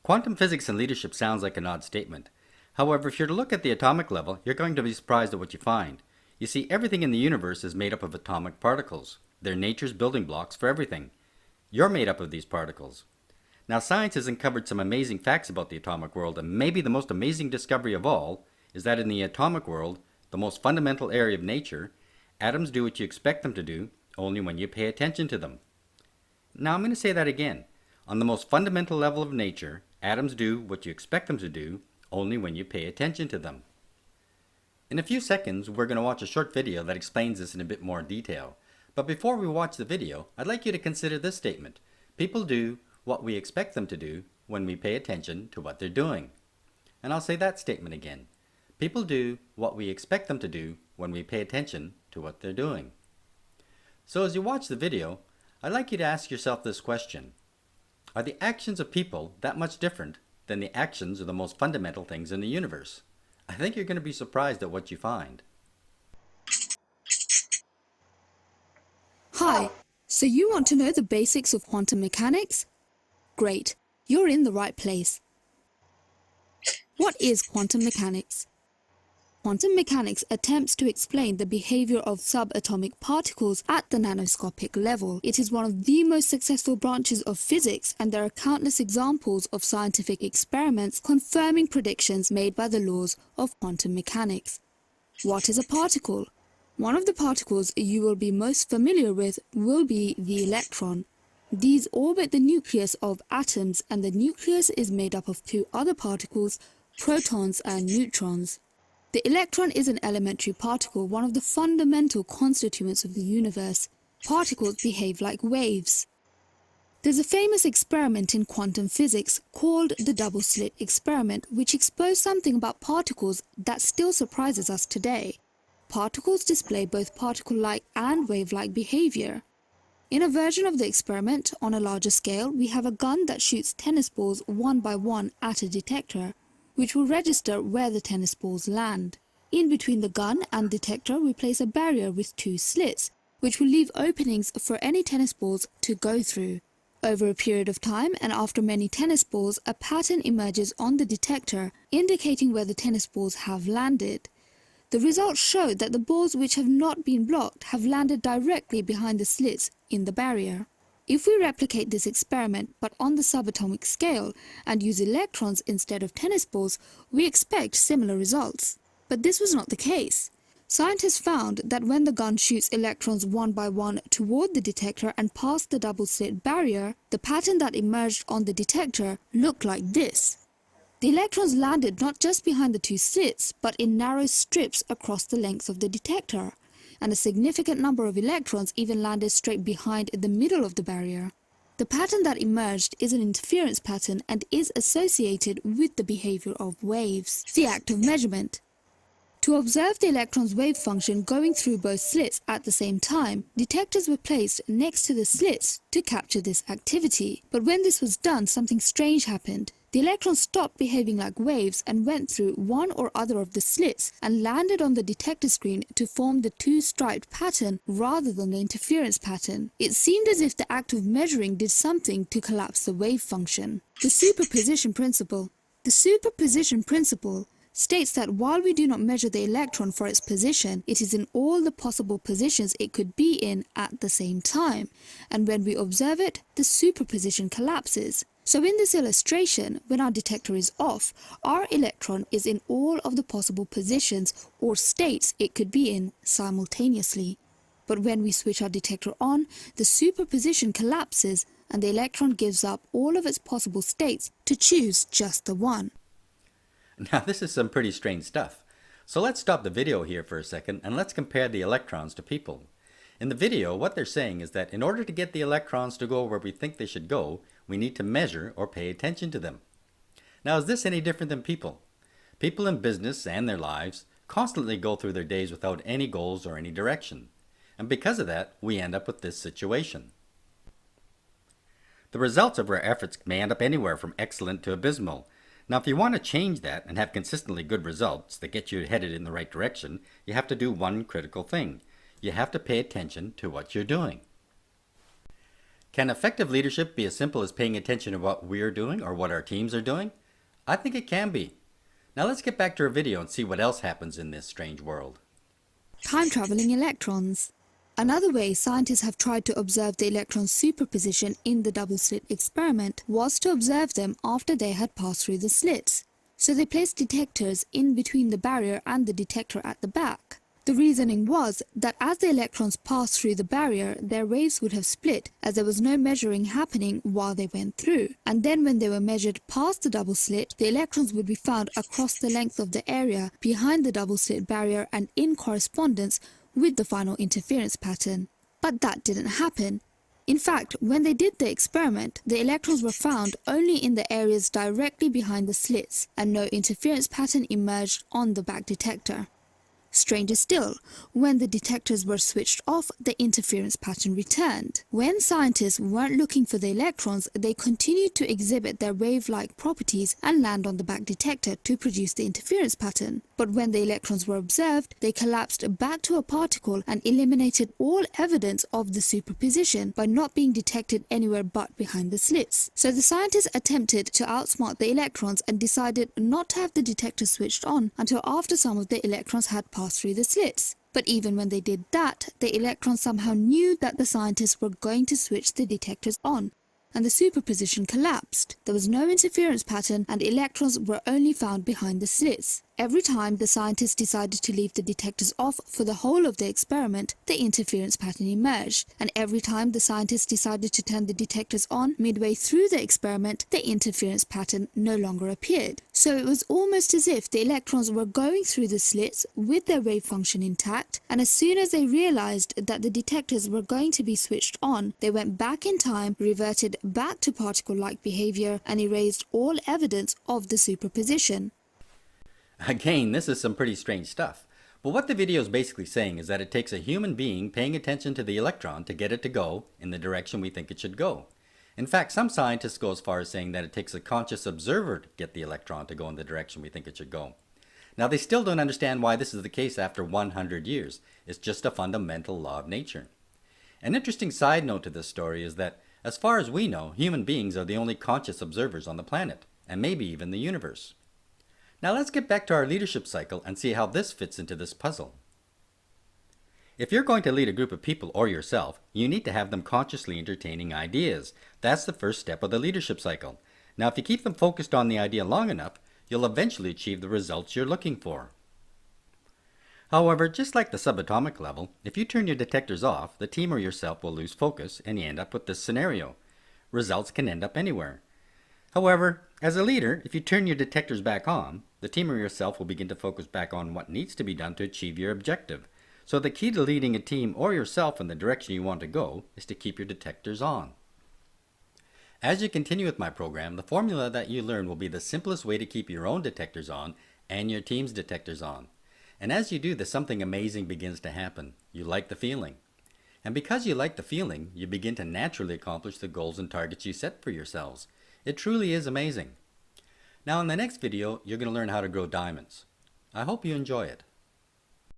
Quantum physics and leadership sounds like an odd statement. However, if you're to look at the atomic level, you're going to be surprised at what you find. You see, everything in the universe is made up of atomic particles. They're nature's building blocks for everything. You're made up of these particles. Now, science has uncovered some amazing facts about the atomic world, and maybe the most amazing discovery of all is that in the atomic world, the most fundamental area of nature, atoms do what you expect them to do, only when you pay attention to them. Now, I'm going to say that again. On the most fundamental level of nature, atoms do what you expect them to do, only when you pay attention to them. In a few seconds, we're going to watch a short video that explains this in a bit more detail. But before we watch the video, I'd like you to consider this statement. People do what we expect them to do when we pay attention to what they're doing. And I'll say that statement again. People do what we expect them to do when we pay attention to what they're doing. So as you watch the video, I'd like you to ask yourself this question. Are the actions of people that much different than the actions of the most fundamental things in the universe? I think you're going to be surprised at what you find. Hi, so you want to know the basics of quantum mechanics? Great, you're in the right place. What is quantum mechanics? Quantum mechanics attempts to explain the behavior of subatomic particles at the nanoscopic level. It is one of the most successful branches of physics, and there are countless examples of scientific experiments confirming predictions made by the laws of quantum mechanics. What is a particle? One of the particles you will be most familiar with will be the electron. These orbit the nucleus of atoms, and the nucleus is made up of two other particles, protons and neutrons. The electron is an elementary particle, one of the fundamental constituents of the universe. Particles behave like waves. There's a famous experiment in quantum physics called the double-slit experiment, which exposed something about particles that still surprises us today. Particles display both particle-like and wave-like behavior. In a version of the experiment, on a larger scale, we have a gun that shoots tennis balls one by one at a detector, which will register where the tennis balls land. In between the gun and detector, we place a barrier with two slits, which will leave openings for any tennis balls to go through. Over a period of time, and after many tennis balls, a pattern emerges on the detector, indicating where the tennis balls have landed. The results show that the balls which have not been blocked have landed directly behind the slits in the barrier. If we replicate this experiment but on the subatomic scale and use electrons instead of tennis balls, we expect similar results. But this was not the case. Scientists found that when the gun shoots electrons one by one toward the detector and past the double-slit barrier, the pattern that emerged on the detector looked like this. The electrons landed not just behind the two slits, but in narrow strips across the length of the detector, and a significant number of electrons even landed straight behind in the middle of the barrier. The pattern that emerged is an interference pattern and is associated with the behavior of waves, the act of measurement. To observe the electron's wave function going through both slits at the same time, detectors were placed next to the slits to capture this activity. But when this was done, something strange happened. The electrons stopped behaving like waves and went through one or other of the slits and landed on the detector screen to form the two-striped pattern rather than the interference pattern. It seemed as if the act of measuring did something to collapse the wave function. The superposition principle. The superposition principle states that while we do not measure the electron for its position, it is in all the possible positions it could be in at the same time, and when we observe it, the superposition collapses. So in this illustration, when our detector is off, our electron is in all of the possible positions or states it could be in simultaneously. But when we switch our detector on, the superposition collapses and the electron gives up all of its possible states to choose just the one. Now this is some pretty strange stuff. So let's stop the video here for a second and let's compare the electrons to people. In the video, what they're saying is that in order to get the electrons to go where we think they should go, we need to measure or pay attention to them. Now is this any different than people? People in business and their lives constantly go through their days without any goals or any direction. And because of that, we end up with this situation. The results of our efforts may end up anywhere from excellent to abysmal. Now if you want to change that and have consistently good results that get you headed in the right direction, you have to do one critical thing. You have to pay attention to what you're doing. Can effective leadership be as simple as paying attention to what we're doing or what our teams are doing? I think it can be. Now let's get back to our video and see what else happens in this strange world. Time-traveling electrons. Another way scientists have tried to observe the electron superposition in the double-slit experiment was to observe them after they had passed through the slits. So they placed detectors in between the barrier and the detector at the back. The reasoning was that as the electrons passed through the barrier, their waves would have split as there was no measuring happening while they went through. And then when they were measured past the double slit, the electrons would be found across the length of the area behind the double slit barrier and in correspondence with the final interference pattern. But that didn't happen. In fact, when they did the experiment, the electrons were found only in the areas directly behind the slits, and no interference pattern emerged on the back detector. Stranger still, when the detectors were switched off, the interference pattern returned. When scientists weren't looking for the electrons, they continued to exhibit their wave-like properties and land on the back detector to produce the interference pattern. But when the electrons were observed, they collapsed back to a particle and eliminated all evidence of the superposition by not being detected anywhere but behind the slits. So the scientists attempted to outsmart the electrons and decided not to have the detector switched on until after some of the electrons had passed through the slits. But even when they did that, the electrons somehow knew that the scientists were going to switch the detectors on, and the superposition collapsed. There was no interference pattern and electrons were only found behind the slits. Every time the scientists decided to leave the detectors off for the whole of the experiment, the interference pattern emerged, and every time the scientists decided to turn the detectors on midway through the experiment, the interference pattern no longer appeared. So it was almost as if the electrons were going through the slits with their wave function intact, and as soon as they realized that the detectors were going to be switched on, they went back in time, reverted back to particle-like behavior, and erased all evidence of the superposition. Again, this is some pretty strange stuff. But what the video is basically saying is that it takes a human being paying attention to the electron to get it to go in the direction we think it should go. In fact, some scientists go as far as saying that it takes a conscious observer to get the electron to go in the direction we think it should go. Now, they still don't understand why this is the case after 100 years. It's just a fundamental law of nature. An interesting side note to this story is that, as far as we know, human beings are the only conscious observers on the planet, and maybe even the universe. Now let's get back to our leadership cycle and see how this fits into this puzzle. If you're going to lead a group of people or yourself, you need to have them consciously entertaining ideas. That's the first step of the leadership cycle. Now if you keep them focused on the idea long enough, you'll eventually achieve the results you're looking for. However, just like the subatomic level, if you turn your detectors off, the team or yourself will lose focus and you end up with this scenario. Results can end up anywhere. However, as a leader, if you turn your detectors back on, the team or yourself will begin to focus back on what needs to be done to achieve your objective. So the key to leading a team or yourself in the direction you want to go is to keep your detectors on. As you continue with my program, the formula that you learn will be the simplest way to keep your own detectors on and your team's detectors on. And as you do this, something amazing begins to happen. You like the feeling. And because you like the feeling, you begin to naturally accomplish the goals and targets you set for yourselves. It truly is amazing. Now in the next video, you're going to learn how to grow diamonds. I hope you enjoy it.